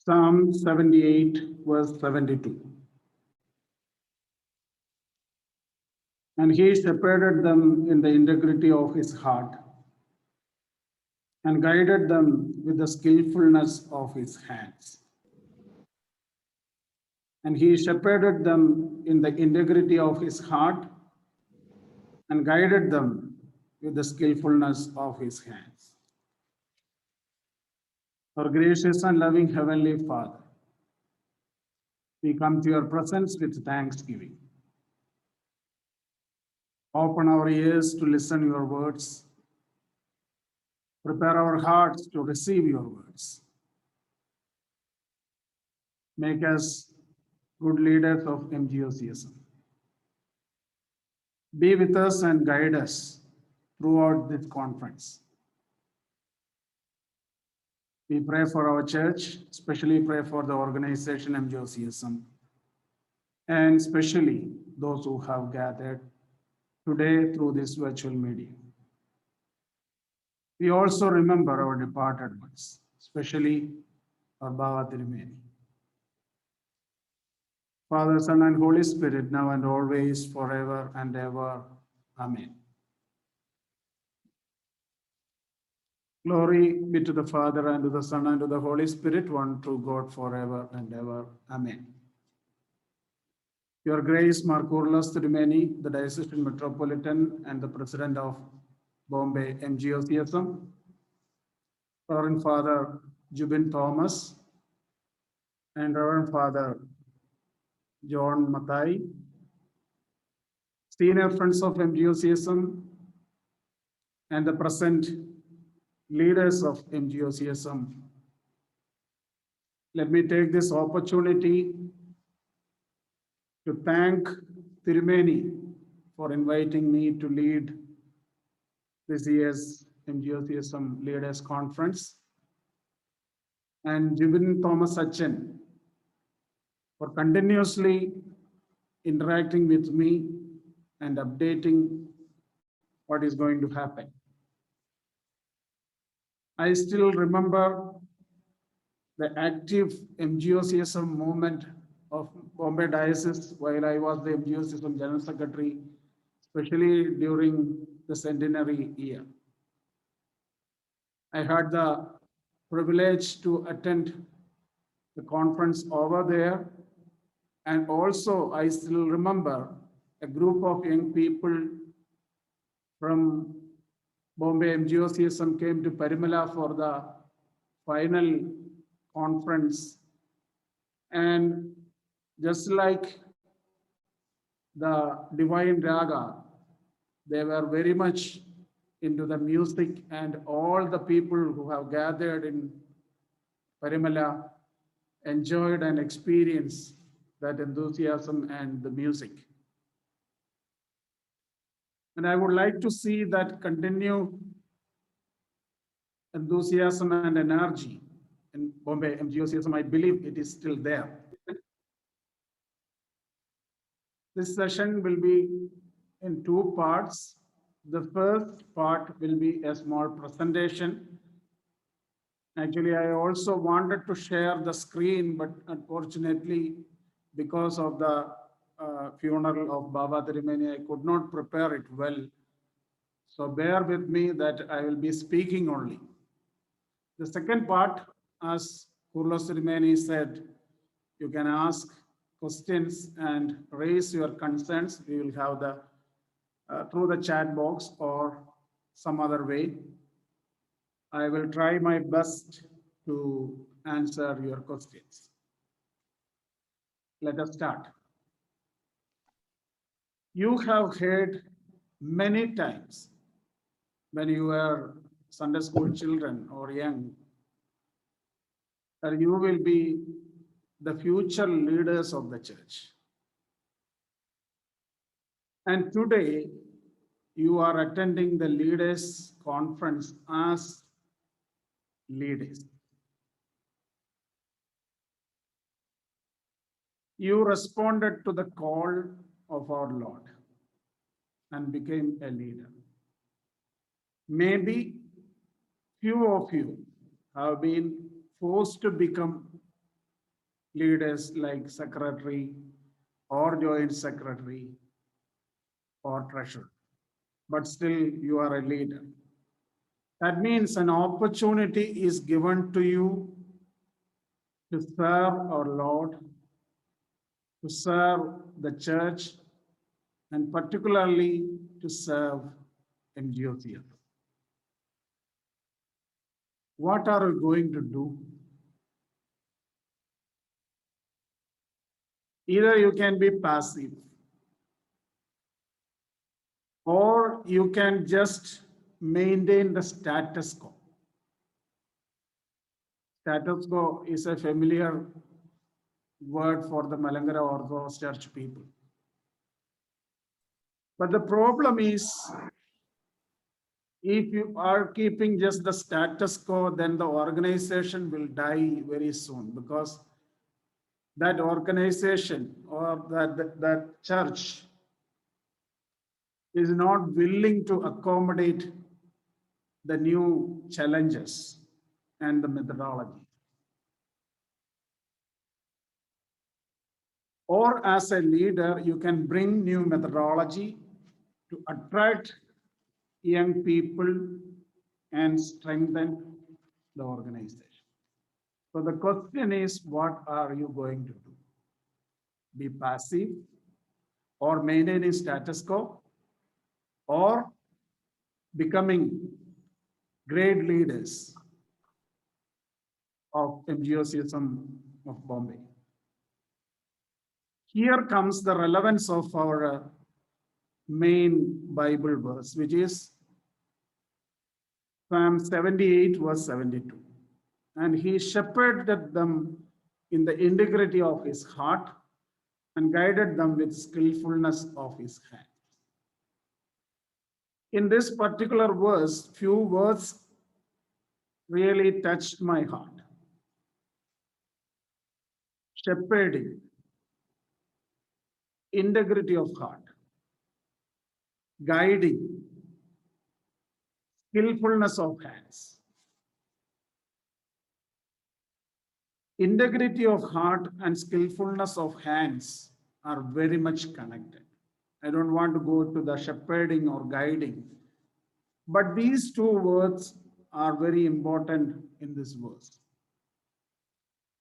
Psalm 78, verse 72. And he shepherded them in the integrity of his heart and guided them with the skillfulness of his hands. And he shepherded them in the integrity of his heart and guided them with the skillfulness of his hands. Our gracious and loving Heavenly Father, we come to your presence with thanksgiving. Open our ears to listen your words. Prepare our hearts to receive your words. Make us good leaders of MGOCSM. Be with us and guide us throughout this conference. We pray for our church, especially pray for the organization MGOCSM, and especially those who have gathered today through this virtual medium. We also remember our departed ones, especially our Baba Tirumeni. Father, Son, and Holy Spirit, now and always, forever and ever. Amen. Glory be to the Father, and to the Son, and to the Holy Spirit, one true God, forever and ever. Amen. Your Grace, Marcurlas Tirumeni, the Diocesan Metropolitan and the President of Bombay MGOCSM, Reverend Father Jubin Thomas, and Reverend Father John Mathai, senior friends of MGOCSM, and the present leaders of MGOCSM. Let me take this opportunity to thank Tirumeni for inviting me to lead this year's MGOCSM Leaders Conference, and Jubin Thomas Achan for continuously interacting with me and updating what is going to happen. I still remember the active MGOCSM movement of Bombay Diocese while I was the MGOCSM General Secretary, especially during the centenary year. I had the privilege to attend the conference over there, and also I still remember a group of young people from Bombay MGOCSM came to Parimala for the final conference, and just like the Divine Raga, they were very much into the music, and all the people who have gathered in Parimala enjoyed and experienced that enthusiasm and the music. And I would like to see that continue enthusiasm and energy in Bombay MGOCSM. I believe it is still there. This session will be in two parts. The first part will be a small presentation. Actually, I also wanted to share the screen, but unfortunately, because of the funeral of Baba Tirumeni, I could not prepare it well. So bear with me that I will be speaking only. The second part, as Kurlos Tirumeni said, you can ask questions and raise your concerns. We will have the through the chat box or some other way. I will try my best to answer your questions. Let us start. You have heard many times when you were Sunday school children or young that you will be the future leaders of the church. And today you are attending the leaders conference as leaders. You responded to the call of our Lord and became a leader. Maybe few of you have been forced to become leaders like secretary or joint secretary or treasurer, but still you are a leader. That means an opportunity is given to you to serve our Lord, to serve the church, and particularly to serve MGOCF. What are we going to do? Either you can be passive or you can just maintain the status quo. Status quo is a familiar word for the Malankara Orthodox Church people. But the problem is, if you are keeping just the status quo, then the organization will die very soon, because that organization or that church is not willing to accommodate the new challenges and the methodology. Or as a leader, you can bring new methodology to attract young people and strengthen the organization. So the question is, what are you going to do? Be passive or maintaining status quo, or becoming great leaders of MGOCism of Bombay? Here comes the relevance of our main Bible verse, which is Psalm 78, verse 72. And he shepherded them in the integrity of his heart and guided them with skillfulness of his hand. In this particular verse, few words really touched my heart. Shepherding, integrity of heart, guiding, skillfulness of hands. Integrity of heart and skillfulness of hands are very much connected. I don't want to go to the shepherding or guiding, but these two words are very important in this verse.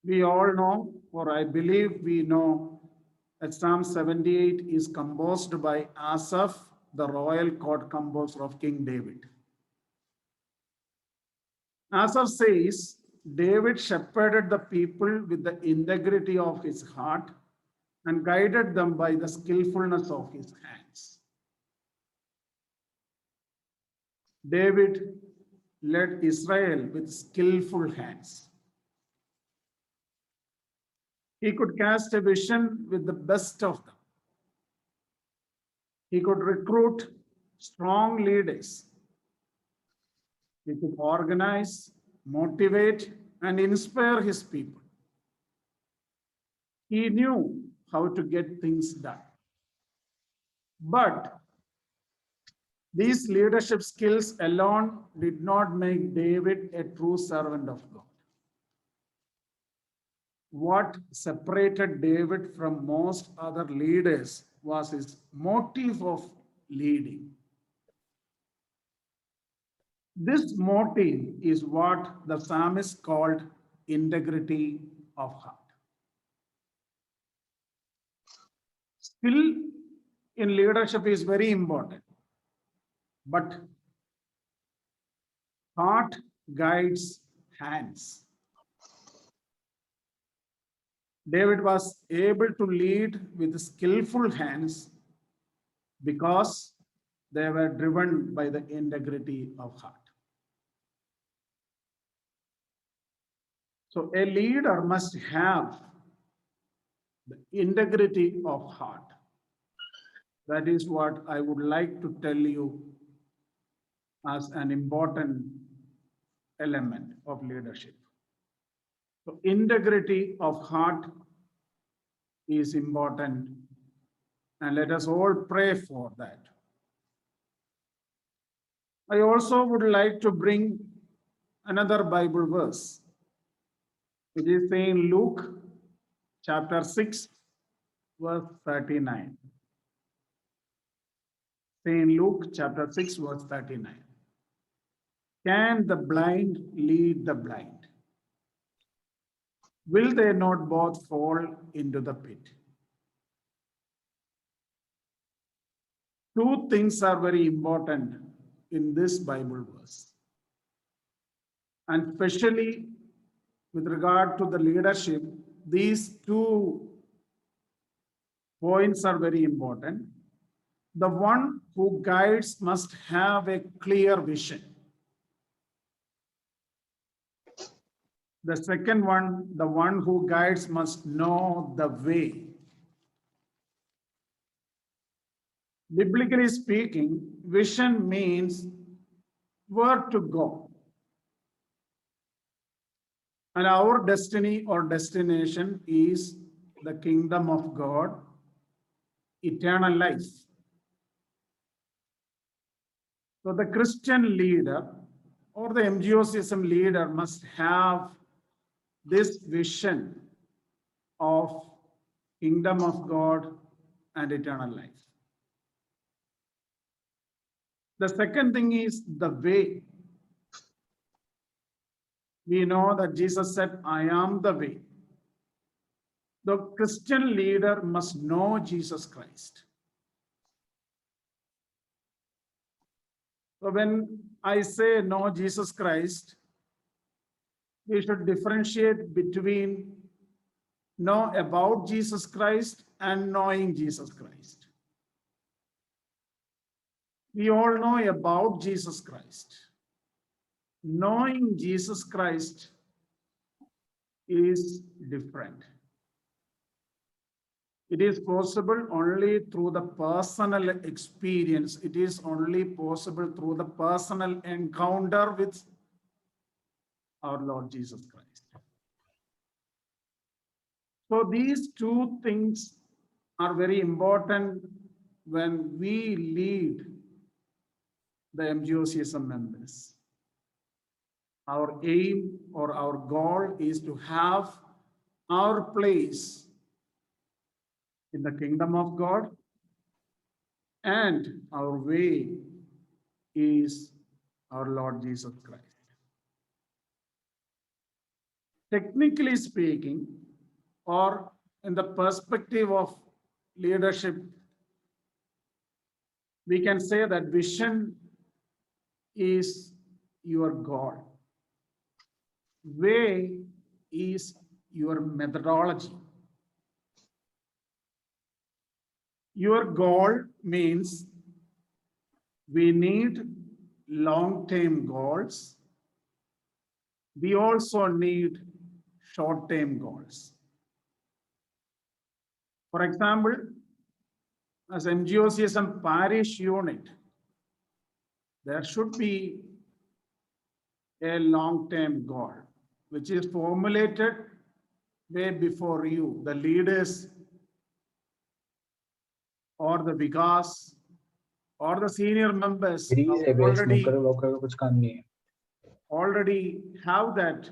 We all know, or I believe we know, that Psalm 78 is composed by Asaph, the royal court composer of King David. Asaph says, David shepherded the people with the integrity of his heart and guided them by the skillfulness of his hands. David led Israel with skillful hands. He could cast a vision with the best of them. He could recruit strong leaders. He could organize, motivate, and inspire his people. He knew how to get things done. But these leadership skills alone did not make David a true servant of God. What separated David from most other leaders was his motive of leading. This motive is what the psalmist called integrity of heart. Skill in leadership is very important, but heart guides hands. David was able to lead with skillful hands because they were driven by the integrity of heart. So a leader must have the integrity of heart. That is what I would like to tell you as an important element of leadership. So integrity of heart is important, and let us all pray for that. I also would like to bring another Bible verse. It is saying Luke chapter 6, verse 39. St. Luke chapter 6, verse 39. Can the blind lead the blind? Will they not both fall into the pit? Two things are very important in this Bible verse. And especially with regard to the leadership, these two points are very important. The one who guides must have a clear vision. The second one, the one who guides must know the way. Biblically speaking, vision means where to go. And our destiny or destination is the kingdom of God, eternal life. So the Christian leader or the MGOCSM leader must have this vision of kingdom of God and eternal life. The second thing is the way. We know that Jesus said, I am the way. The Christian leader must know Jesus Christ. So when I say know Jesus Christ, we should differentiate between know about Jesus Christ and knowing Jesus Christ. We all know about Jesus Christ. Knowing Jesus Christ is different. It is possible only through the personal experience. It is only possible through the personal encounter with our Lord Jesus Christ. So these two things are very important when we lead the MGOCSM members. Our aim or our goal is to have our place in the kingdom of God, and our way is our Lord Jesus Christ. Technically speaking, or in the perspective of leadership, we can say that vision is your goal. Way is your methodology. Your goal means we need long-term goals. We also need short-term goals. For example, as MGOCSM parish unit, there should be a long-term goal, which is formulated way before you, the leaders or the vikas or the senior members already have that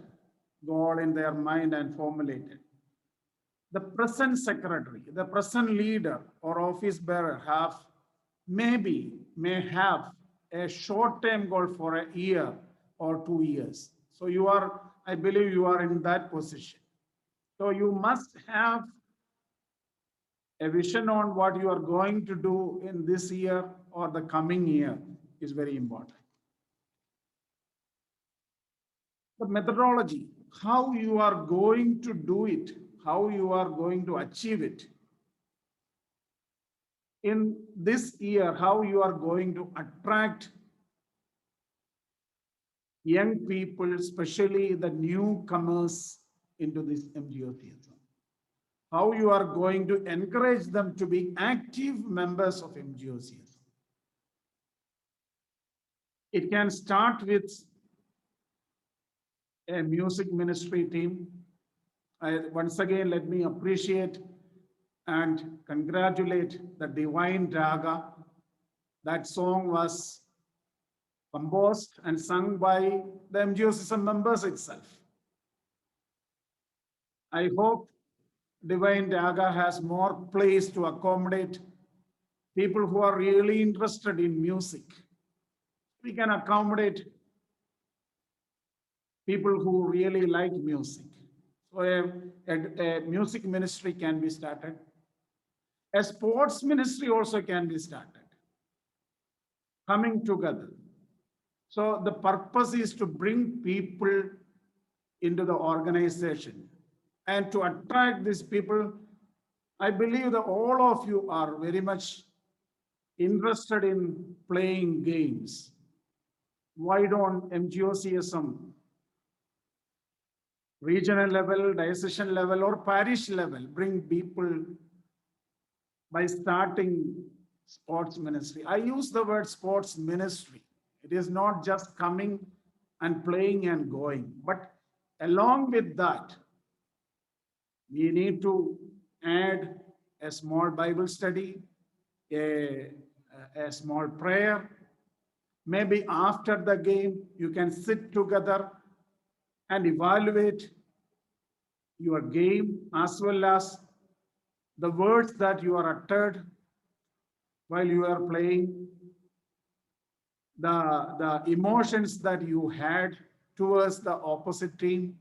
goal in their mind and formulated. The present secretary, the present leader or office bearer may have a short-term goal for a year or 2 years. So I believe you are in that position. So you must have a vision on what you are going to do in this year or the coming year is very important. The methodology, how you are going to do it, how you are going to achieve it. In this year, how you are going to attract young people, especially the newcomers into this MGOCSM. How you are going to encourage them to be active members of MGOCSM. It can start with a music ministry team. Once again, let me appreciate and congratulate the Divine Raga. That song was composed and sung by the MGOCSM members itself. I hope Divine Raga has more place to accommodate people who are really interested in music. We can accommodate people who really like music. So a music ministry can be started. A sports ministry also can be started, coming together. So the purpose is to bring people into the organization and to attract these people. I believe that all of you are very much interested in playing games. Why don't MGOCSM regional level, diocesan level, or parish level bring people by starting sports ministry? I use the word sports ministry. It is not just coming and playing and going, but along with that, we need to add a small Bible study, a, a small prayer. Maybe after the game, you can sit together and evaluate your game as well as the words that you are uttered while you are playing, the emotions that you had towards the opposite team.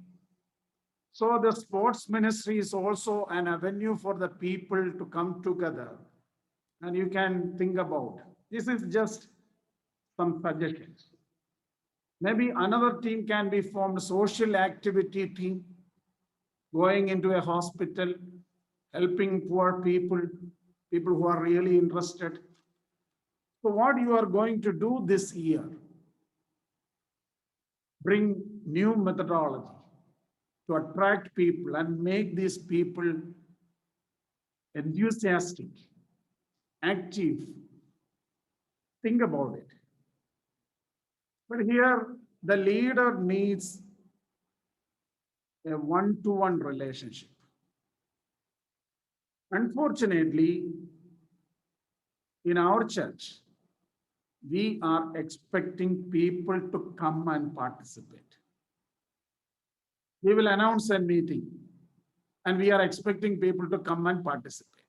So the sports ministry is also an avenue for the people to come together. And you can think about, this is just some suggestions. Maybe another team can be formed, social activity team, going into a hospital, helping poor people, people who are really interested. So what you are going to do this year, bring new methodology to attract people and make these people enthusiastic, active. Think about it. But here, the leader needs a one-to-one relationship. Unfortunately, in our church, we are expecting people to come and participate. We will announce a meeting and we are expecting people to come and participate.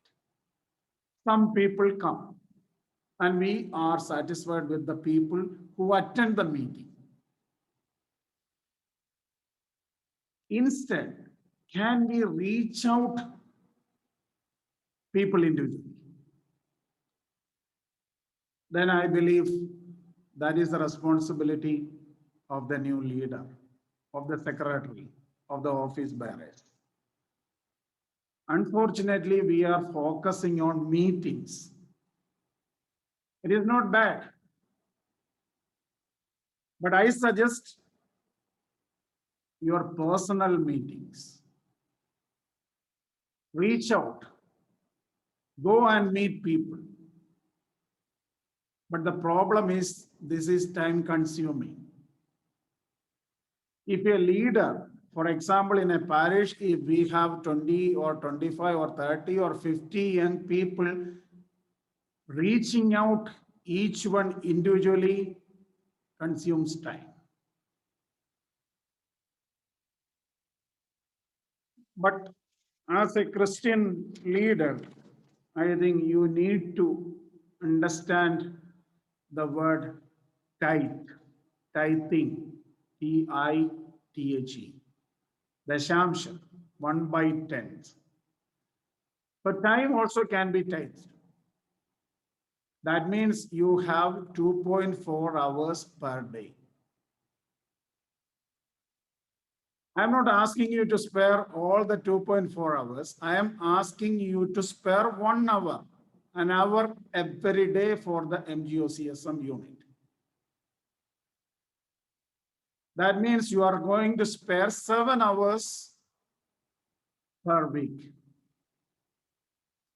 Some people come and we are satisfied with the people who attend the meeting. Instead, can we reach out people individually? Then I believe that is the responsibility of the new leader, of the secretary, of the office bearers. Unfortunately, we are focusing on meetings. It is not bad. But I suggest your personal meetings. Reach out, go and meet people. But the problem is, this is time consuming. If a leader, for example, in a parish, if we have 20 or 25 or 30 or 50 young people, reaching out each one individually consumes time. But as a Christian leader, I think you need to understand the word tithe, tithing, T-I-T-H-E, Dashamsha, 1/10. So time also can be tithed. That means you have 2.4 hours per day. I'm not asking you to spare all the 2.4 hours. I am asking you to spare 1 hour, an hour every day for the MGOCSM unit. That means you are going to spare 7 hours per week.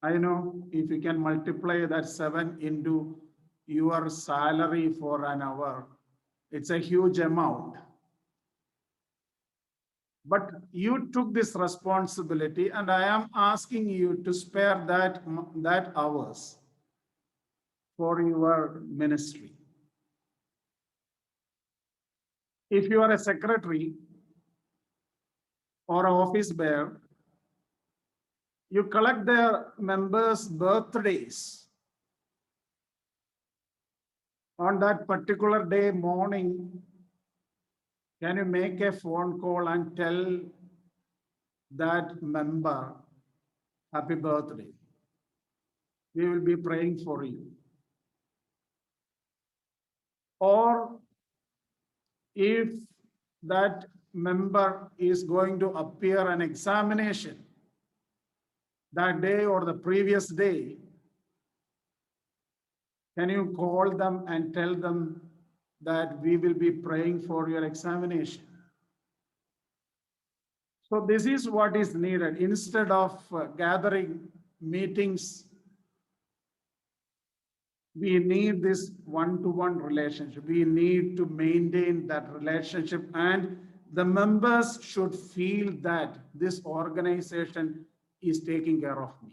I know if you can multiply that 7 into your salary for an hour, it's a huge amount. But you took this responsibility and I am asking you to spare that hours for your ministry. If you are a secretary or an office bearer, You collect their members' birthdays. On that particular day morning, can you make a phone call and tell that member, happy birthday? We will be praying for you. Or if that member is going to appear an examination that day or the previous day, can you call them and tell them that we will be praying for your examination? So this is what is needed. Instead of gathering meetings, we need this one-to-one relationship. We need to maintain that relationship, and the members should feel that this organization is taking care of me.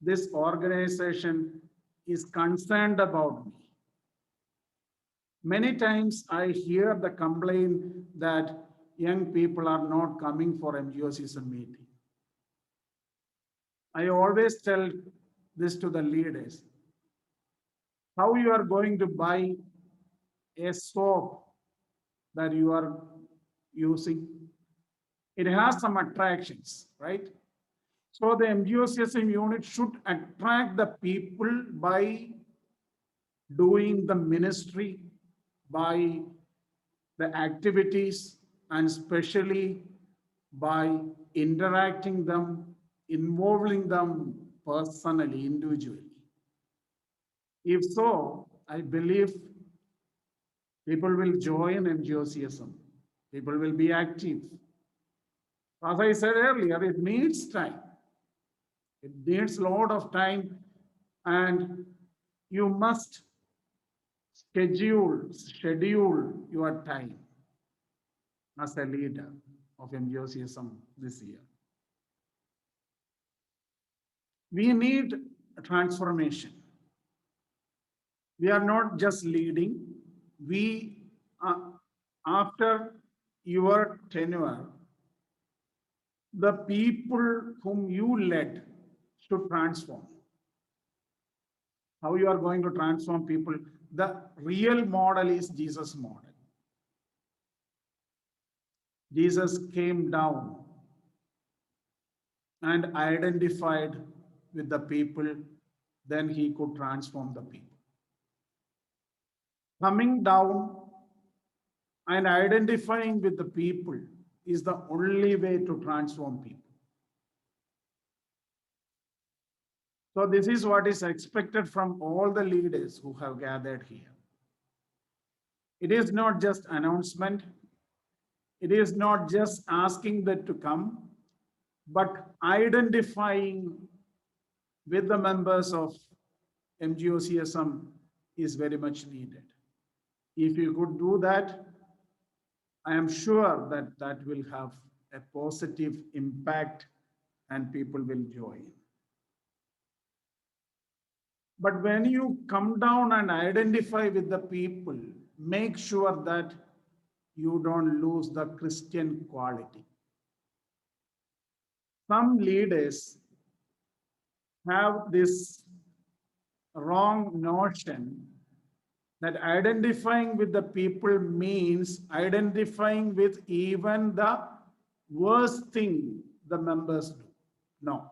This organization is concerned about me. Many times I hear the complaint that young people are not coming for MGOCism meeting. I always tell this to the leaders. How you are going to buy a soap that you are using? It has some attractions, right? So the MGOCSM unit should attract the people by doing the ministry, by the activities, and especially by interacting them, involving them personally, individually. If so, I believe people will join MGOCSM. People will be active. As I said earlier, it needs time. It needs a lot of time, and you must schedule your time as a leader of MGOCSM this year. We need a transformation. We are not just leading. We, after your tenure, the people whom you led should transform. How you are going to transform people? The real model is Jesus' model. Jesus came down and identified with the people, then he could transform the people. Coming down and identifying with the people is the only way to transform people. So this is what is expected from all the leaders who have gathered here. It is not just announcement. It is not just asking them to come, but identifying with the members of MGOCSM is very much needed. If you could do that, I am sure that that will have a positive impact and people will join. But when you come down and identify with the people, make sure that you don't lose the Christian quality. Some leaders have this wrong notion that identifying with the people means identifying with even the worst thing the members do. No.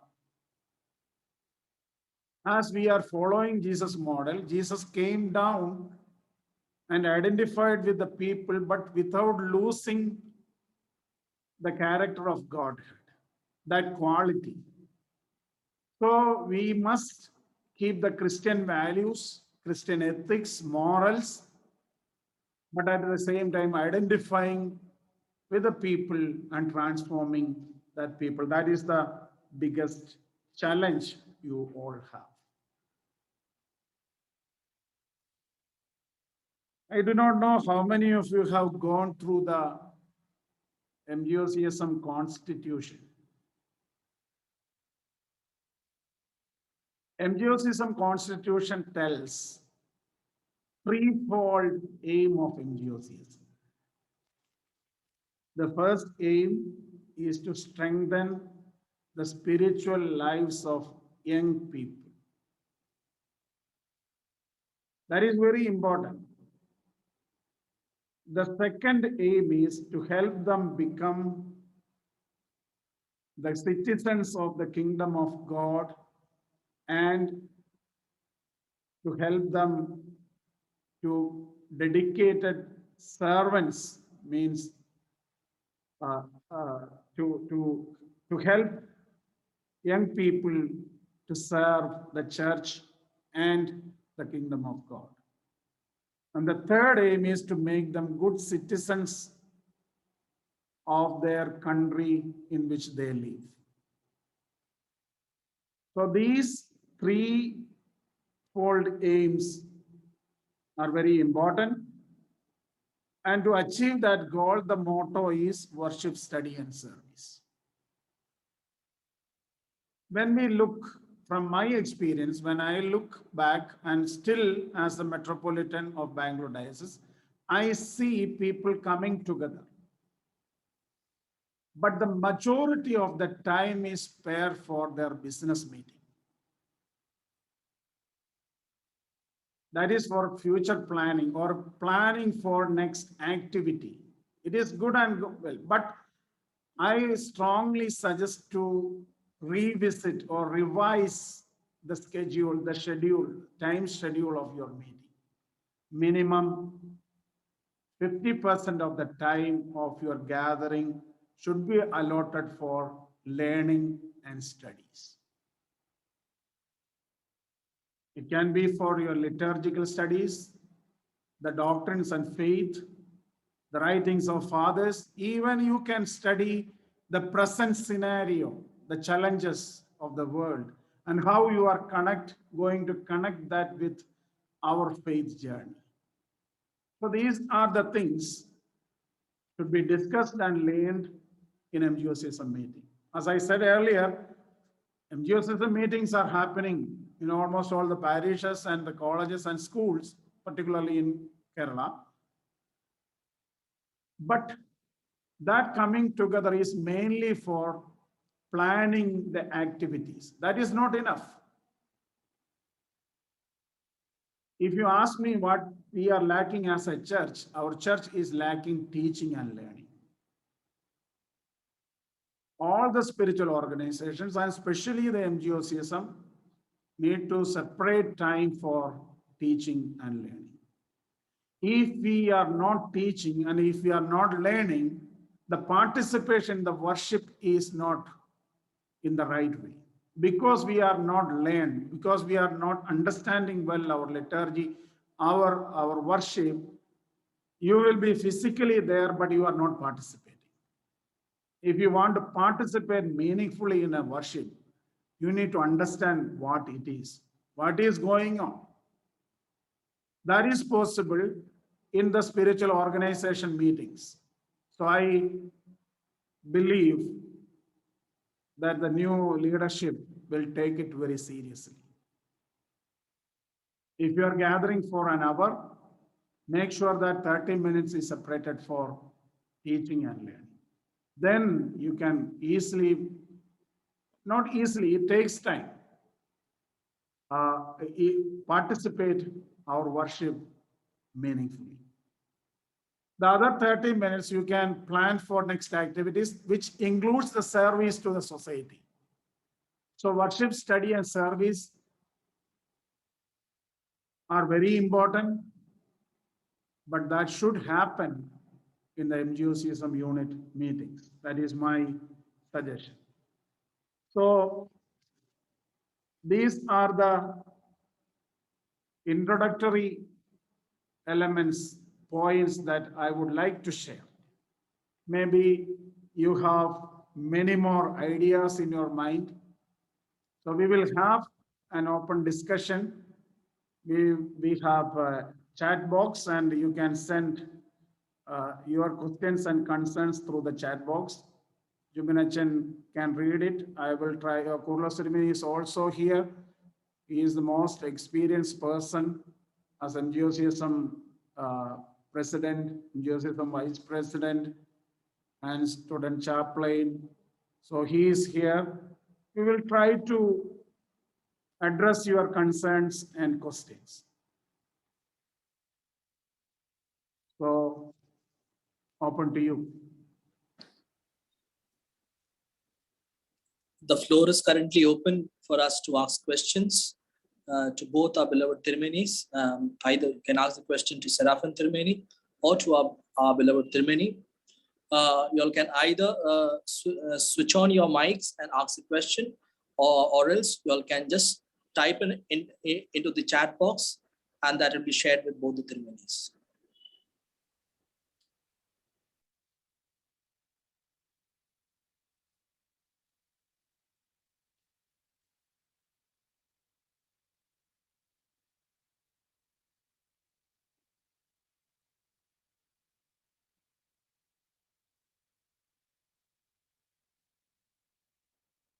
As we are following Jesus' model, Jesus came down and identified with the people, but without losing the character of Godhead, that quality. So we must keep the Christian values, Christian ethics, morals, but at the same time identifying with the people and transforming that people. That is the biggest challenge you all have. I do not know how many of you have gone through the MGOCSM constitution. MGOCSM constitution tells threefold aim of MGOCSM. The first aim is to strengthen the spiritual lives of young people. That is very important. The second aim is to help them become the citizens of the kingdom of God and to help them to dedicated servants means uh, uh, to help young people to serve the church and the kingdom of God. And the third aim is to make them good citizens of their country in which they live. So these three-fold aims are very important. And to achieve that goal, the motto is worship, study, and service. When we look from my experience, when I look back and still as the Metropolitan of Bangalore Diocese, I see people coming together. But the majority of the time is spared for their business meeting. That is for future planning or planning for next activity. It is good and well, but I strongly suggest to revisit or revise the schedule, time schedule of your meeting. Minimum 50% of the time of your gathering should be allotted for learning and studies. It can be for your liturgical studies, the doctrines and faith, the writings of fathers. Even you can study the present scenario, the challenges of the world, and how you are going to connect that with our faith journey. So these are the things should be discussed and learned in MGOCSM meeting. As I said earlier, MGOCSM meetings are happening in almost all the parishes and the colleges and schools, particularly in Kerala. But that coming together is mainly for planning the activities. That is not enough. If you ask me what we are lacking as a church, our church is lacking teaching and learning. All the spiritual organizations, and especially the MGOCSM, need to separate time for teaching and learning. If we are not teaching and if we are not learning, the participation in the worship is not in the right way. Because we are not learned, because we are not understanding well our liturgy, our worship, you will be physically there, but you are not participating. If you want to participate meaningfully in a worship, you need to understand what it is, what is going on. That is possible in the spiritual organization meetings. So I believe that the new leadership will take it very seriously. If you are gathering for an hour, make sure that 30 minutes is separated for teaching and learning. Then you can easily, not easily, it takes time, participate our worship meaningfully. The other 30 minutes you can plan for next activities, which includes the service to the society. So worship, study, and service are very important, but that should happen in the MGOCSM unit meetings. That is my suggestion. So these are the introductory elements, points that I would like to share. Maybe you have many more ideas in your mind. So we will have an open discussion. We have a chat box and you can send your questions and concerns through the chat box. Jubinachan can read it. I will try. Kurla Sirmi is also here. He is the most experienced person as MGOCSM president, MGOCSM vice president, and student chaplain. So he is here. we will try to address your concerns and questions. So, open to you. The floor is currently open for us to ask questions to both our beloved Tirmenis. Either you can ask the question to Seraphim Tirmeni or to our beloved Tirmeni. You all can either switch on your mics and ask the question, or else you all can just type into the chat box, and that will be shared with both the Tirmenis.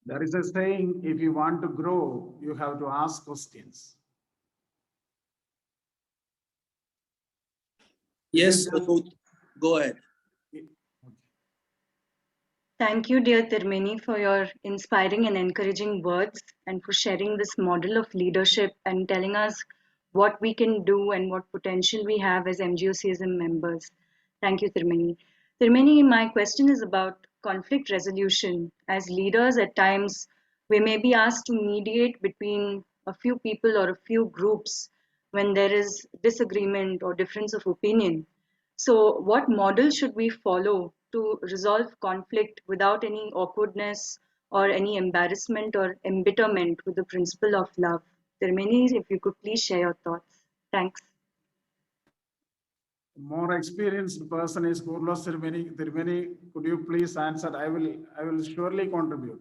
There is a saying, if you want to grow, you have to ask questions. Yes, Ruth, go ahead. Thank you, dear Tirmeni, for your inspiring and encouraging words and for sharing this model of leadership and telling us what we can do and what potential we have as MGOCSM members. Thank you, Tirmeni. Tirmeni, my question is about conflict resolution. As leaders, at times, we may be asked to mediate between a few people or a few groups when there is disagreement or difference of opinion. So, what model should we follow to resolve conflict without any awkwardness or any embarrassment or embitterment with the principle of love? Tirmeni, if you could please share your thoughts. Thanks. More experienced person is Kurlos Tirmeni. Tirmeni, could you please answer? I will surely contribute.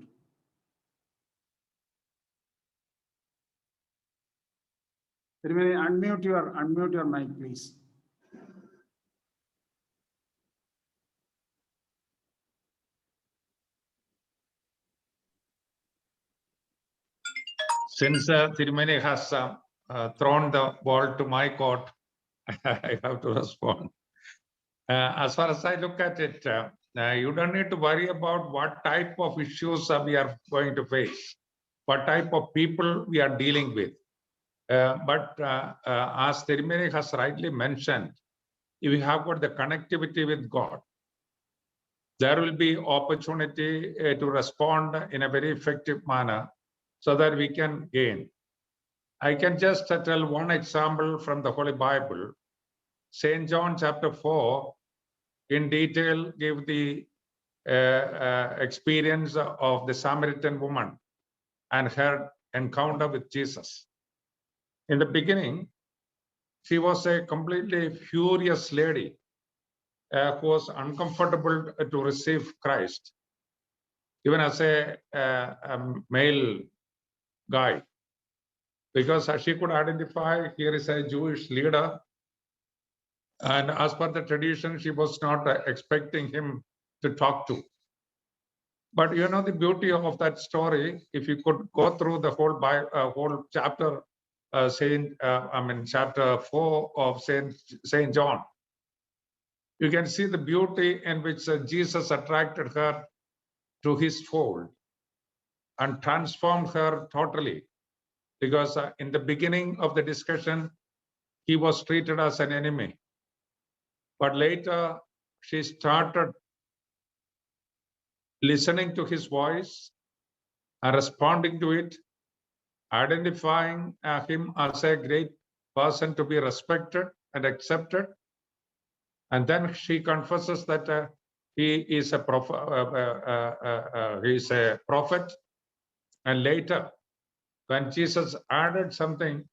Tirmeni, unmute your mic, please. Since Tirumeni has thrown the ball to my court, I have to respond. As far as I look at it, you don't need to worry about what type of issues we are going to face, what type of people we are dealing with. But as Tirumeni has rightly mentioned, if we have got the connectivity with God, there will be opportunity to respond in a very effective manner so that we can gain. I can just tell one example from the Holy Bible. St. John chapter 4 in detail give the experience of the Samaritan woman and her encounter with Jesus. In the beginning, she was a completely furious lady who was uncomfortable to receive Christ, even as a male guy, because she could identify here is a Jewish leader, and as per the tradition, she was not expecting him to talk to. But you know the beauty of that story, if you could go through the whole chapter, chapter 4 of Saint John, you can see the beauty in which Jesus attracted her to his fold and transformed her totally. Because in the beginning of the discussion, he was treated as an enemy. But later, she started listening to his voice and responding to it, identifying him as a great person to be respected and accepted. And then she confesses that he is a prophet. And later, when Jesus added something,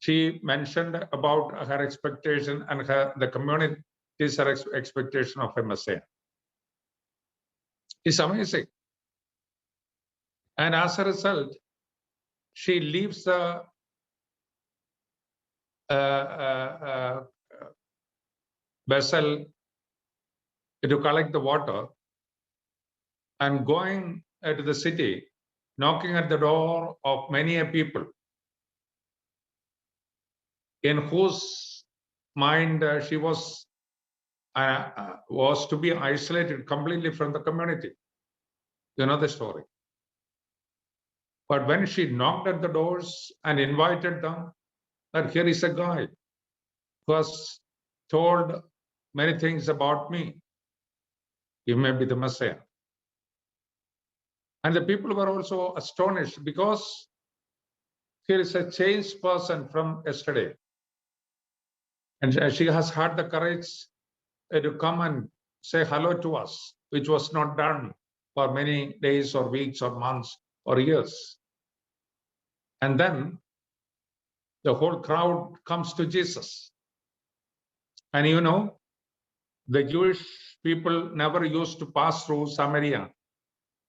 she mentioned about her expectation and the community's expectation of a Messiah. It's amazing. And as a result, she leaves the vessel to collect the water and going to the city, knocking at the door of many a people in whose mind she was to be isolated completely from the community. You know the story. But when she knocked at the doors and invited them, that here is a guy who has told many things about me. He may be the Messiah. And the people were also astonished because here is a changed person from yesterday. And she has had the courage to come and say hello to us, which was not done for many days or weeks or months or years. And then the whole crowd comes to Jesus. And you know, the Jewish people never used to pass through Samaria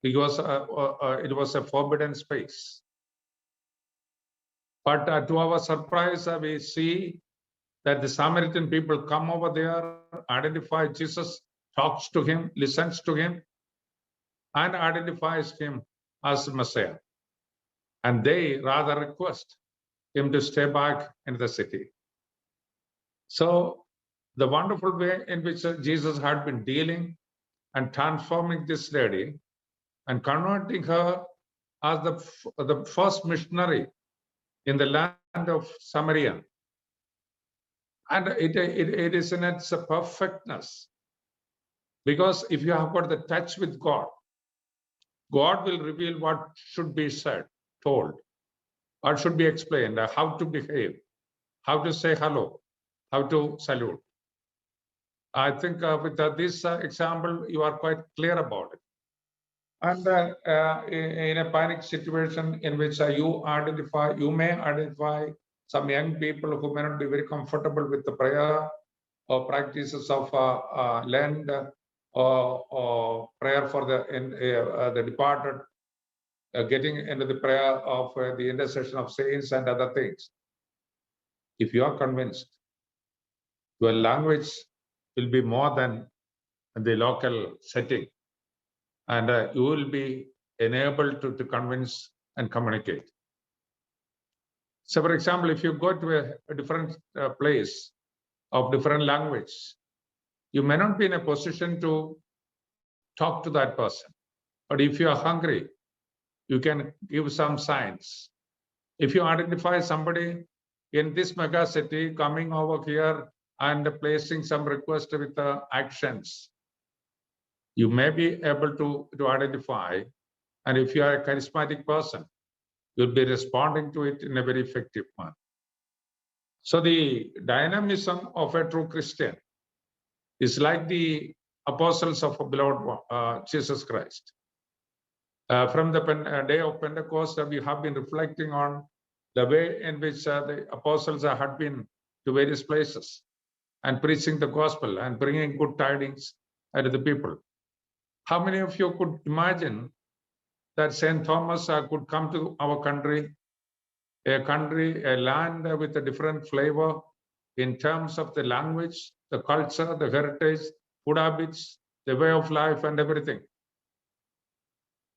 because it was a forbidden space. But to our surprise, we see that the Samaritan people come over there, identify Jesus, talks to him, listens to him, and identifies him as Messiah. And they rather request him to stay back in the city. So the wonderful way in which Jesus had been dealing and transforming this lady and converting her as the first missionary in the land of Samaria. And it is in its perfectness. Because if you have got the touch with God, God will reveal what should be said, told, what should be explained, how to behave, how to say hello, how to salute. I think with this example, you are quite clear about it. And in a panic situation in which you may identify some young people who may not be very comfortable with the prayer or practices of Lent or prayer for the departed, getting into the prayer of the intercession of saints and other things. If you are convinced, your language will be more than the local setting, and you will be enabled to convince and communicate. So, for example, if you go to a different place of different language, you may not be in a position to talk to that person. But if you are hungry, you can give some signs. If you identify somebody in this mega city coming over here and placing some request with actions, you may be able to identify. And if you are a charismatic person, you'll be responding to it in a very effective manner. So the dynamism of a true Christian is like the apostles of a beloved Jesus Christ. From the day of Pentecost, we have been reflecting on the way in which the apostles had been to various places and preaching the gospel and bringing good tidings to the people. How many of you could imagine that St. Thomas could come to our country, a land with a different flavor in terms of the language, the culture, the heritage, food habits, the way of life and everything?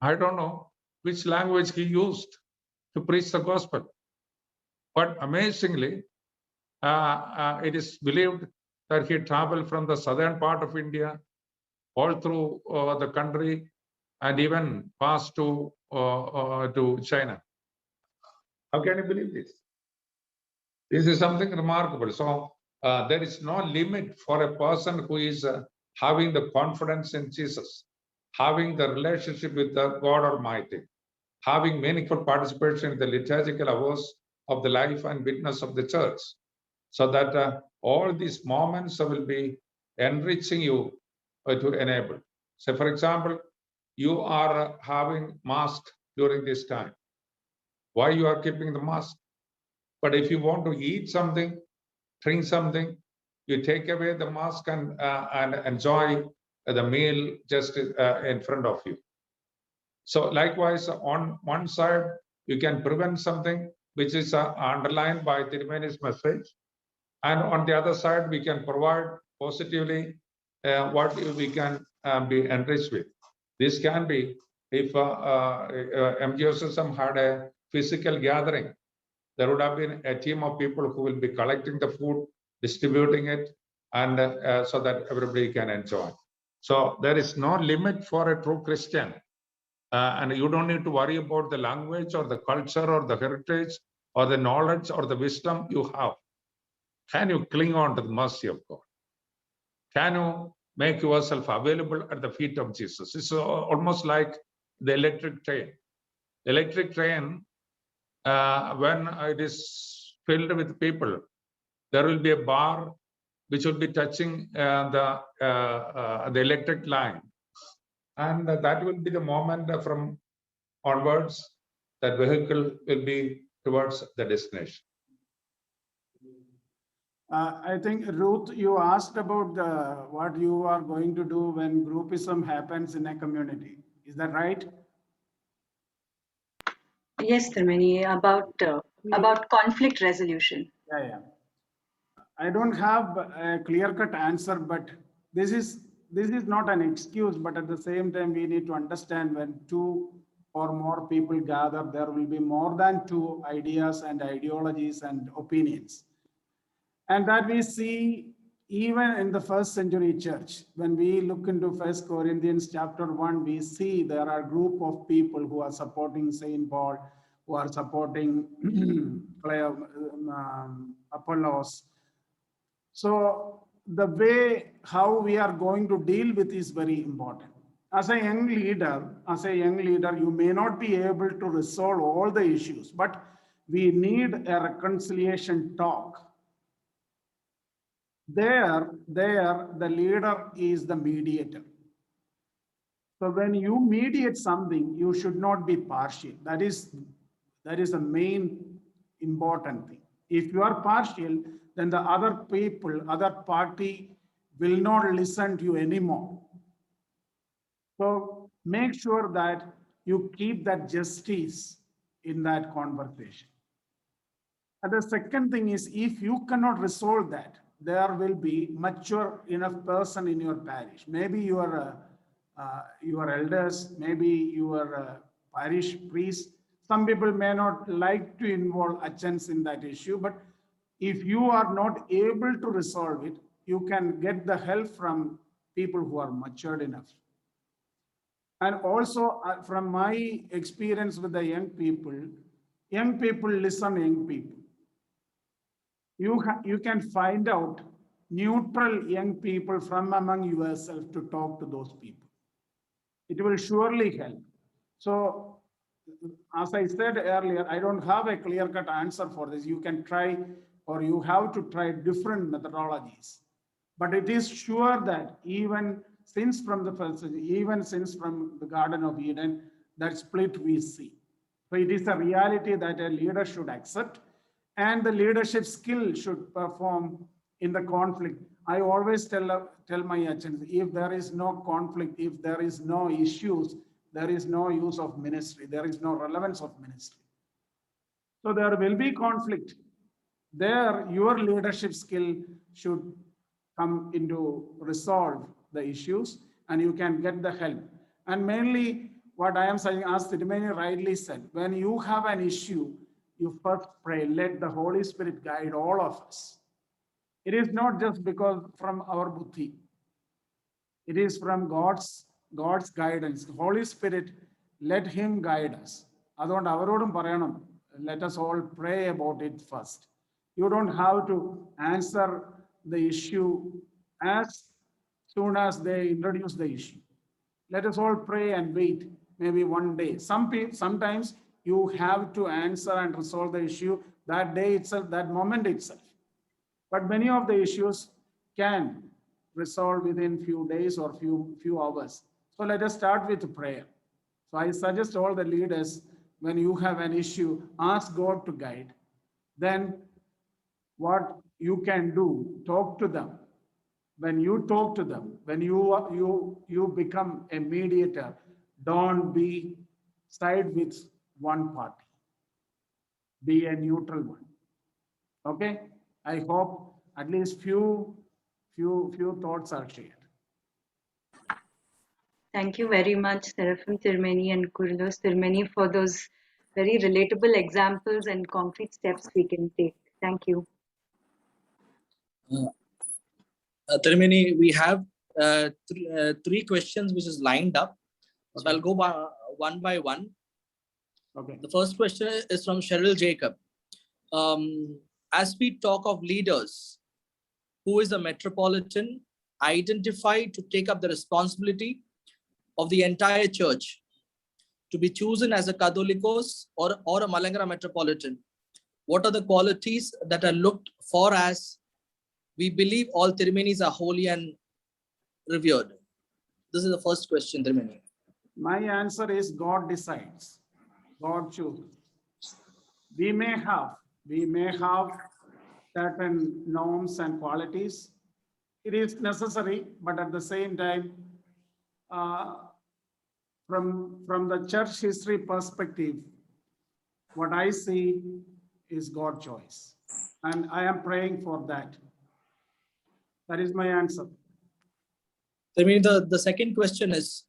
I don't know which language he used to preach the gospel. But amazingly, it is believed that he traveled from the southern part of India all through the country and even passed to China. How can you believe this? This is something remarkable. So there is no limit for a person who is having the confidence in Jesus, having the relationship with the God Almighty, having meaningful participation in the liturgical hours of the life and witness of the church, so that all these moments will be enriching you to enable. So, for example, you are having mask during this time. Why you are keeping the mask? But if you want to eat something, drink something, you take away the mask and enjoy the meal just in front of you. So likewise, on one side, you can prevent something which is underlined by Tirumeni's message. And on the other side, we can provide positively what we can be enriched with. This can be if MGOSM had a physical gathering, there would have been a team of people who will be collecting the food, distributing it, and so that everybody can enjoy. So there is no limit for a true Christian and you don't need to worry about the language or the culture or the heritage or the knowledge or the wisdom you have. Can you cling on to the mercy of God? Can you make yourself available at the feet of Jesus? It's almost like the electric train. The electric train, when it is filled with people, there will be a bar which will be touching the electric line. And that will be the moment from onwards, that vehicle will be towards the destination. I think, Ruth, you asked about what you are going to do when groupism happens in a community. Is that right? Yes, Tirumeni, about conflict resolution. Yeah. I don't have a clear-cut answer, but this is not an excuse, but at the same time, we need to understand when two or more people gather, there will be more than two ideas and ideologies and opinions. And that we see even in the first century church. When we look into 1 Corinthians chapter 1, we see there are a group of people who are supporting Saint Paul, who are supporting Apollos. So the way how we are going to deal with is very important. As a young leader, you may not be able to resolve all the issues, but we need a reconciliation talk. There, the leader is the mediator. So when you mediate something, you should not be partial. That is the main important thing. If you are partial, then the other party will not listen to you anymore. So make sure that you keep that justice in that conversation. And the second thing is, if you cannot resolve that, there will be mature enough person in your parish. Maybe your elders, maybe your parish priest. Some people may not like to involve achans in that issue, but if you are not able to resolve it, you can get the help from people who are matured enough. And also from my experience with the young people listen young people. You can find out neutral young people from among yourself to talk to those people. It will surely help. So, as I said earlier, I don't have a clear-cut answer for this. You can try, or you have to try different methodologies. But it is sure that even since from the Garden of Eden, that split we see. So it is a reality that a leader should accept, and the leadership skill should perform in the conflict. I always tell my achans, if there is no conflict, if there is no issues, there is no use of ministry. There is no relevance of ministry. So there will be conflict. There, your leadership skill should come into resolve the issues, and you can get the help. And mainly what I am saying, as Tirumeni rightly said, when you have an issue, you first pray, let the Holy Spirit guide all of us. It is not just because from our buddhi. It is from God's guidance. Holy Spirit, let him guide us. Adonde avarodum parayanam, let us all pray about it first. You don't have to answer the issue as soon as they introduce the issue. Let us all pray and wait, maybe one day. Sometimes you have to answer and resolve the issue that day itself, that moment itself. But many of the issues can resolve within few days or few hours. So let us start with prayer. So I suggest all the leaders, when you have an issue, ask God to guide. Then what you can do, talk to them. When you talk to them, when you become a mediator, don't be side with one party. Be a neutral one. Okay? I hope at least few thoughts are shared. Thank you very much, Seraphim Tirumeni and Kyrillos Tirumeni, for those very relatable examples and concrete steps we can take. Thank you. Tirumeni, we have three questions which is lined up. So I'll go by one. Okay. The first question is from Cheryl Jacob. As we talk of leaders, who is a metropolitan identified to take up the responsibility of the entire church, to be chosen as a Catholicos or a Malankara metropolitan? What are the qualities that are looked for as we believe all Tirumenis are holy and revered? This is the first question, Tirumeni. My answer is God decides. God chooses. We may have certain norms and qualities. It is necessary, but at the same time, from the church history perspective, what I see is God's choice. And I am praying for that. That is my answer. Tirumeni, the second question is,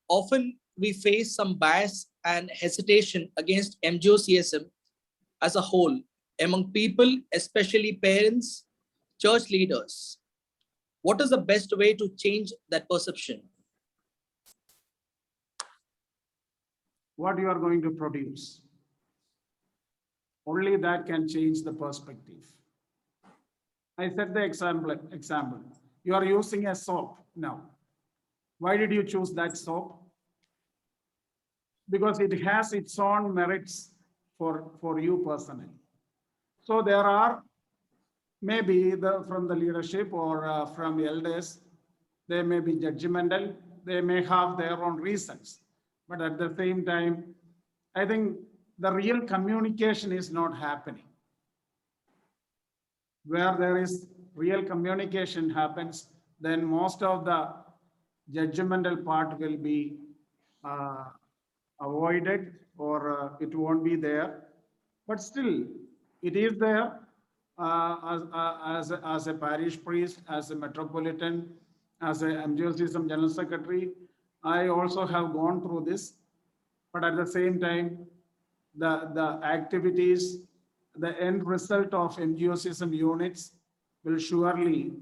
often we face some bias and hesitation against MGOCSM as a whole among people, especially parents, church leaders. What is the best way to change that perception? What you are going to produce. Only that can change the perspective. I set the example. You are using a soap now. Why did you choose that soap? Because it has its own merits for you personally. So there are maybe from the leadership or from elders, they may be judgmental. They may have their own reasons. But at the same time, I think the real communication is not happening. Where there is real communication happens, then most of the judgmental part will be avoided, or it won't be there. But still, it is there as a parish priest, as a metropolitan, as a MGOCSM General Secretary. I also have gone through this, but at the same time, the activities, the end result of MGOCSM units will surely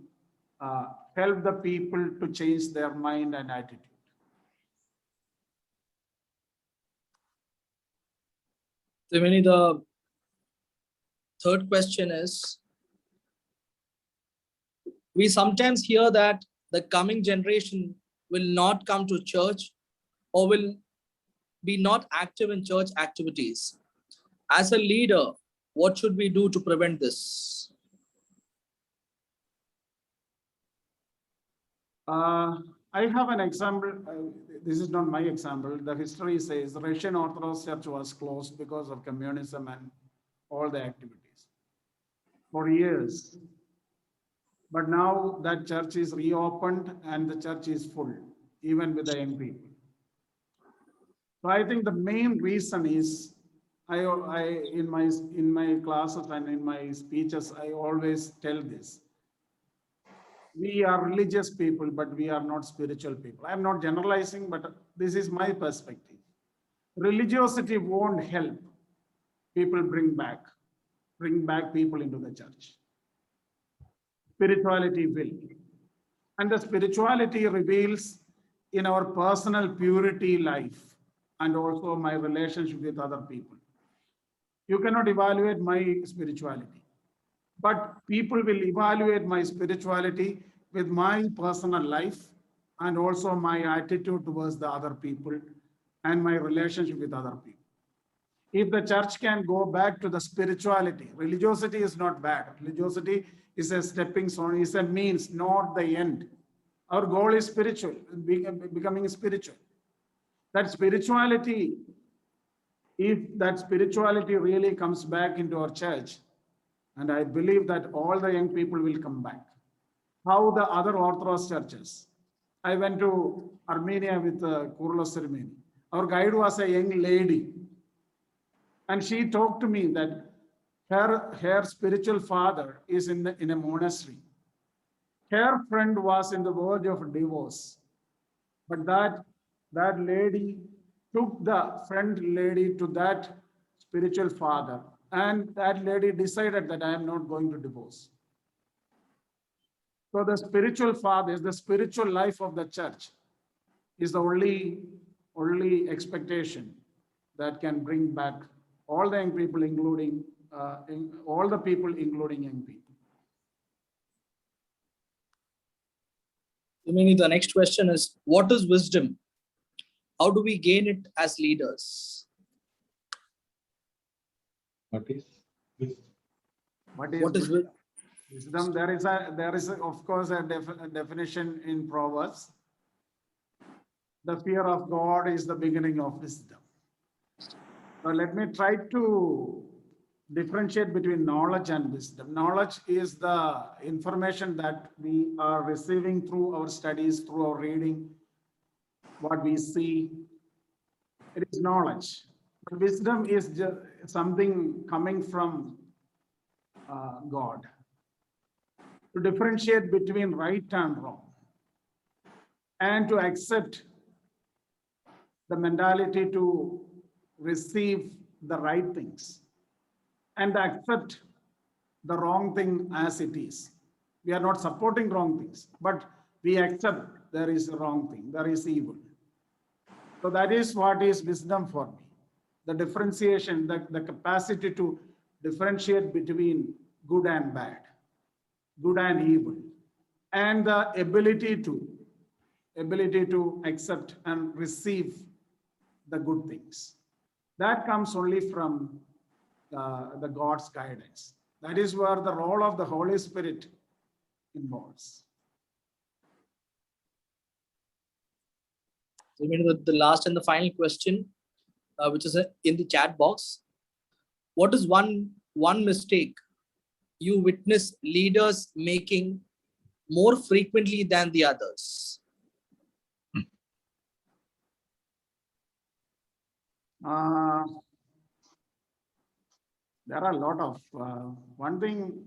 help the people to change their mind and attitude. Tirumeni, the third question is, we sometimes hear that the coming generation will not come to church or will be not active in church activities. As a leader, what should we do to prevent this? I have an example. This is not my example. The history says the Russian Orthodox Church was closed because of communism and all the activities for years. But now that church is reopened and the church is full, even with the young people. So I think the main reason is, in my classes and in my speeches, I always tell this. We are religious people, but we are not spiritual people. I'm not generalizing, but this is my perspective. Religiosity won't help people bring back people into the church. Spirituality will. And the spirituality reveals in our personal purity life and also my relationship with other people. You cannot evaluate my spirituality, but people will evaluate my spirituality with my personal life and also my attitude towards the other people and my relationship with other people. If the church can go back to the spirituality, religiosity is not bad. Religiosity is a stepping stone, is a means, not the end. Our goal is spiritual, becoming spiritual. That spirituality, if that spirituality really comes back into our church, and I believe that all the young people will come back. How the other Orthodox churches. I went to Armenia with Kyrillos Tirumeni. Our guide was a young lady. And she talked to me that her spiritual father is in a monastery. Her friend was in the verge of divorce. But that lady took the friend lady to that spiritual father. And that lady decided that I am not going to divorce. So the spiritual father, the spiritual life of the church is the only only expectation that can bring back all the young people, including all the people, including young people. Tirumeni, the next question is, what is wisdom? How do we gain it as leaders? What is this? What What is wisdom? wisdom? There is of course a definition in Proverbs. The fear of God is the beginning of wisdom. So let me try to differentiate between knowledge and wisdom. Knowledge is the information that we are receiving through our studies, through our reading, what we see. It is knowledge. But wisdom is just something coming from God. To differentiate between right and wrong, and to accept the mentality to receive the right things and accept the wrong thing as it is. We are not supporting wrong things, but we accept there is a wrong thing, there is evil. So that is what is wisdom for me. The differentiation, the capacity to differentiate between good and bad, good and evil, and the ability to accept and receive the good things. That comes only from the God's guidance. That is where the role of the Holy Spirit involves. The last and the final question, which is in the chat box. What is one mistake you witness leaders making more frequently than the others? There are a lot of, one thing,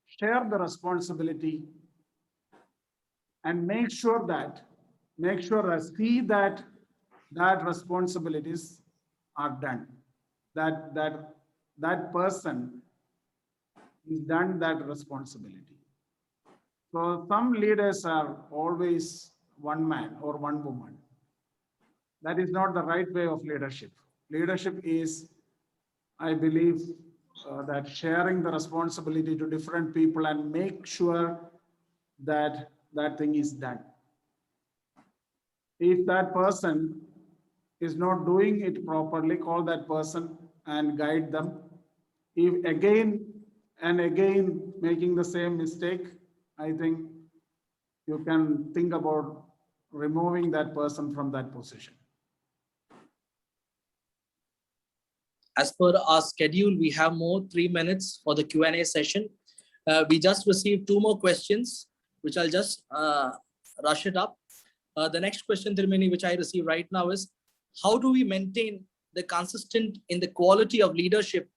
share the responsibility and make sure that see that responsibilities are done, that person is done that responsibility. So some leaders are always one man or one woman. That is not the right way of leadership. Leadership is, I believe, that sharing the responsibility to different people and make sure that that thing is done. If that person is not doing it properly, call that person and guide them. If again and again making the same mistake, I think you can think about removing that person from that position. As per our schedule, we have 3 minutes for the Q&A session. We just received 2 more questions, which I'll just rush it up. The next question, Tirumeni, which I receive right now is, how do we maintain the consistent in the quality of leadership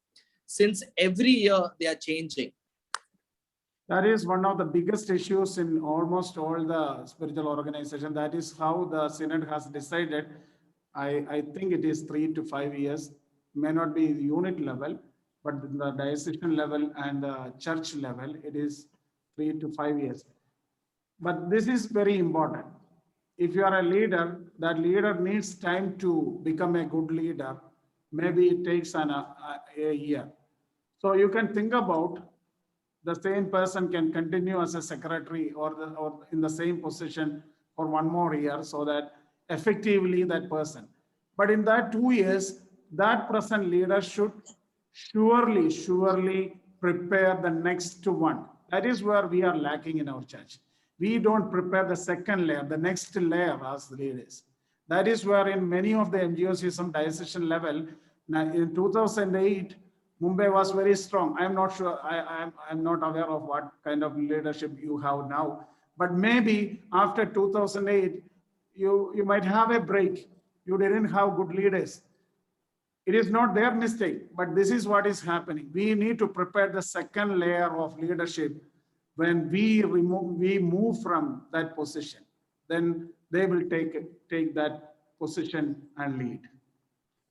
since every year they are changing? That is one of the biggest issues in almost all the spiritual organizations. That is how the Synod has decided. I think it is 3 to 5 years, may not be unit level, but the diocesan level and the church level, it is 3 to 5 years. But this is very important. If you are a leader, that leader needs time to become a good leader. Maybe it takes a year. So you can think about the same person can continue as a secretary or in the same position for 1 more year, so that effectively that person. But in that 2 years, that present leader should surely prepare the next one. That is where we are lacking in our church. We don't prepare the second layer, the next layer as leaders. That is where in many of the NGOs, diocesan level, in 2008, Mumbai was very strong. I'm not sure, I'm not aware of what kind of leadership you have now, but maybe after 2008, you might have a break. You didn't have good leaders. It is not their mistake, but this is what is happening. We need to prepare the second layer of leadership. When we move from that position, then they will take that position and lead.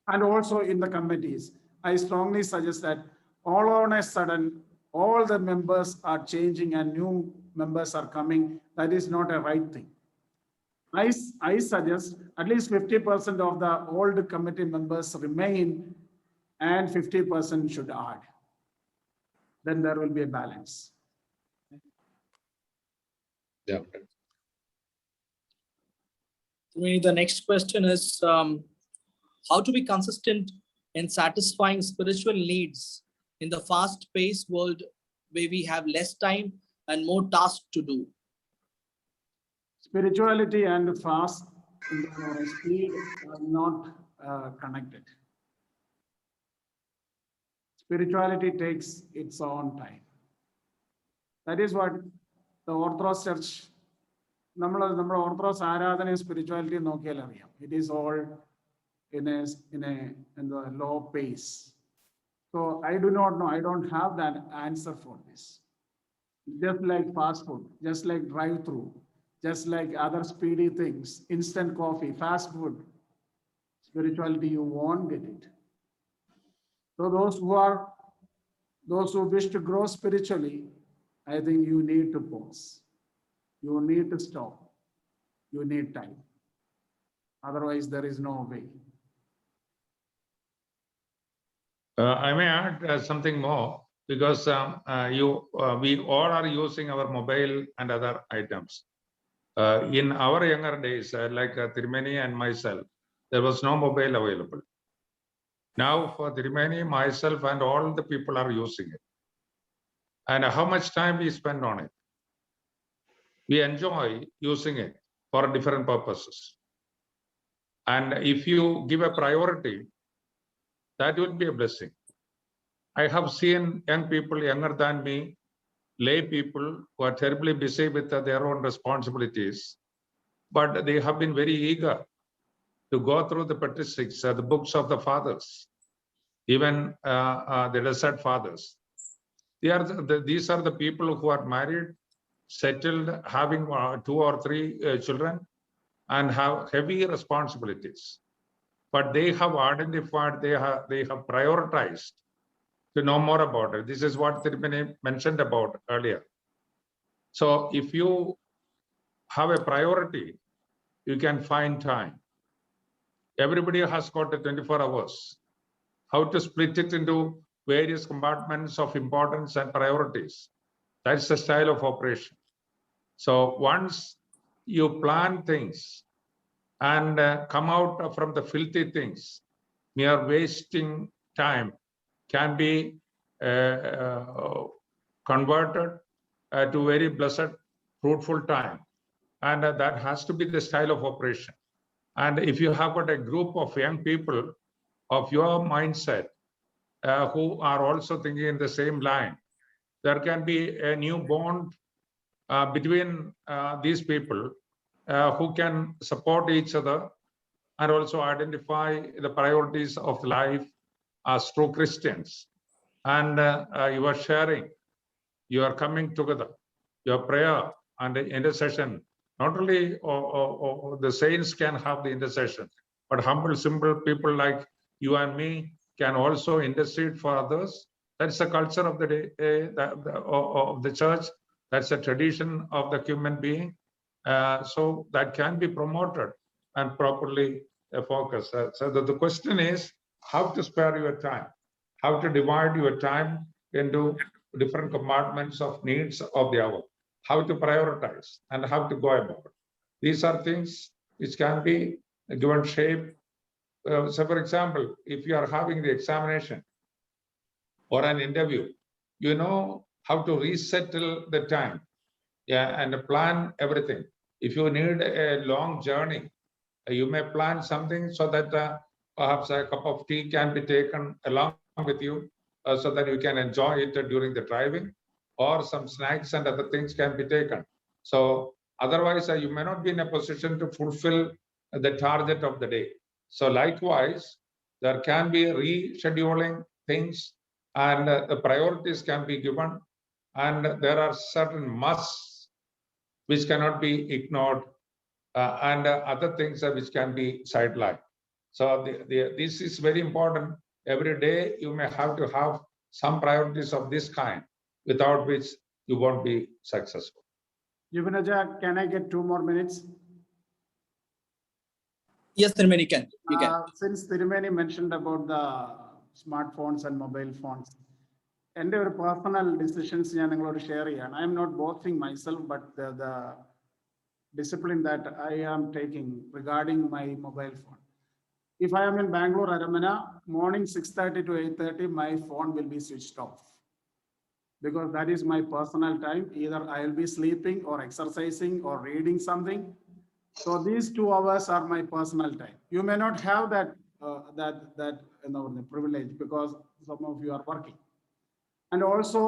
And also in the committees, I strongly suggest that all on a sudden, all the members are changing and new members are coming. That is not a right thing. I suggest at least 50% of the old committee members remain and 50% should add. Then there will be a balance. Yeah. The next question is, how to be consistent in satisfying spiritual needs in the fast-paced world where we have less time and more tasks to do? Spirituality and fast speed are not connected. Spirituality takes its own time. That is what the Orthodox Church, നമ്മുടെ Orthodox ആരാധനയും spirituality നോക്കിയാൽ അറിയാം. It is all in a low pace. So I do not know. I don't have that answer for this. Just like fast food, just like drive-through, just like other speedy things, instant coffee, fast food, spirituality, you won't get it. So those who wish to grow spiritually, I think you need to pause. You need to stop. You need time. Otherwise, there is no way. I may add something more because we all are using our mobile and other items. In our younger days, like Tirumeni and myself, there was no mobile available. Now for Tirumeni, myself and all the people are using it. And how much time we spend on it? We enjoy using it for different purposes. And if you give a priority, that would be a blessing. I have seen young people younger than me, lay people who are terribly busy with their own responsibilities, but they have been very eager to go through the patristics, the books of the fathers, even the desert fathers. These are the people who are married, settled, having 2 or 3 children, and have heavy responsibilities. But they have identified, they have prioritized to know more about it. This is what Tirumeni mentioned about earlier. So if you have a priority, you can find time. Everybody has got 24 hours. How to split it into various compartments of importance and priorities. That's the style of operation. So once you plan things and come out from the filthy things, mere wasting time can be converted to very blessed, fruitful time. And that has to be the style of operation. And if you have got a group of young people of your mindset who are also thinking in the same line, there can be a new bond between these people who can support each other and also identify the priorities of life as true Christians. And you are sharing, you are coming together, your prayer and intercession. Not only the saints can have the intercession, but humble, simple people like you and me can also intercede for others. That's the culture of the day, of the church. That's a tradition of the human being. So that can be promoted and properly focused. So the question is how to spare your time, how to divide your time into different compartments of needs of the hour, how to prioritize and how to go about it. These are things which can be given shape. So for example, if you are having the examination or an interview, you know how to resettle the time, and plan everything. If you need a long journey, you may plan something so that perhaps a cup of tea can be taken along with you so that you can enjoy it during the driving, or some snacks and other things can be taken. So otherwise, you may not be in a position to fulfill the target of the day. So likewise, there can be rescheduling things and the priorities can be given, and there are certain musts which cannot be ignored, and other things which can be sidelined. So this is very important. Every day you may have to have some priorities of this kind, without which you won't be successful. Yuvanaja, can I get 2 more minutes? Yes, Tirumeni, you can. Since Tirumeni mentioned about the smartphones and mobile phones, എൻ്റെ ഒരു personal decisions ഞാൻ നിങ്ങളോട് share ചെയ്യാണ്. I am not boxing myself but the discipline that I am taking regarding my mobile phone. If I am in Bangalore, Aramana, morning 6:30 to 8:30, my phone will be switched off. Because that is my personal time. Either I will be sleeping or exercising or reading something. So these 2 hours are my personal time. You may not have that privilege because some of you are working. And also,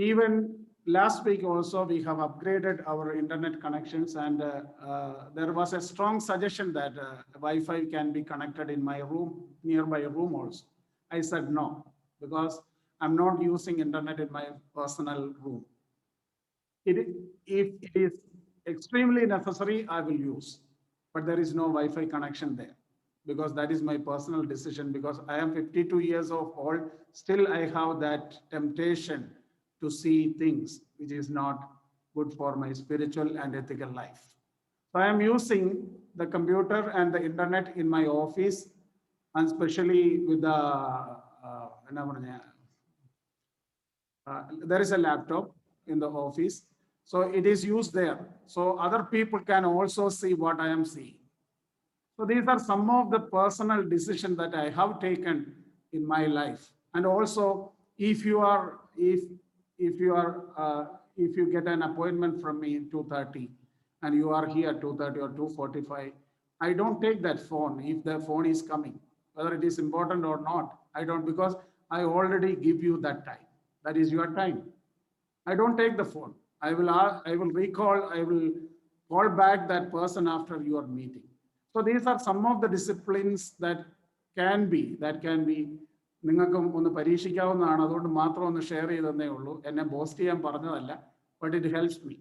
even last week also, we have upgraded our internet connections, and there was a strong suggestion that Wi-Fi can be connected in my room, nearby room also. I said no, because I'm not using internet in my personal room. If it is extremely necessary, I will use, but there is no Wi-Fi connection there, because that is my personal decision. Because I am 52 years of old, still I have that temptation to see things which is not good for my spiritual and ethical life. So I am using the computer and the internet in my office, and especially with the there is a laptop in the office, so it is used there, so other people can also see what I am seeing. So these are some of the personal decisions that I have taken in my life. And also, if you get an appointment from me at 2:30 and you are here at 2:30 or 2:45, I don't take that phone if the phone is coming, whether it is important or not. I don't, because I already give you that time. That is your time. I don't take the phone. I will call back that person after your meeting. So these are some of the disciplines that can be നിങ്ങൾക്കും ഒന്ന് പരീക്ഷിക്കാവുന്നതാണ്. അതുകൊണ്ട് മാത്രം ഒന്ന് share ചെയ്തതേ ഉള്ളൂ. എന്നെ boast ചെയ്യാൻ പറഞ്ഞതല്ല, but it helps me.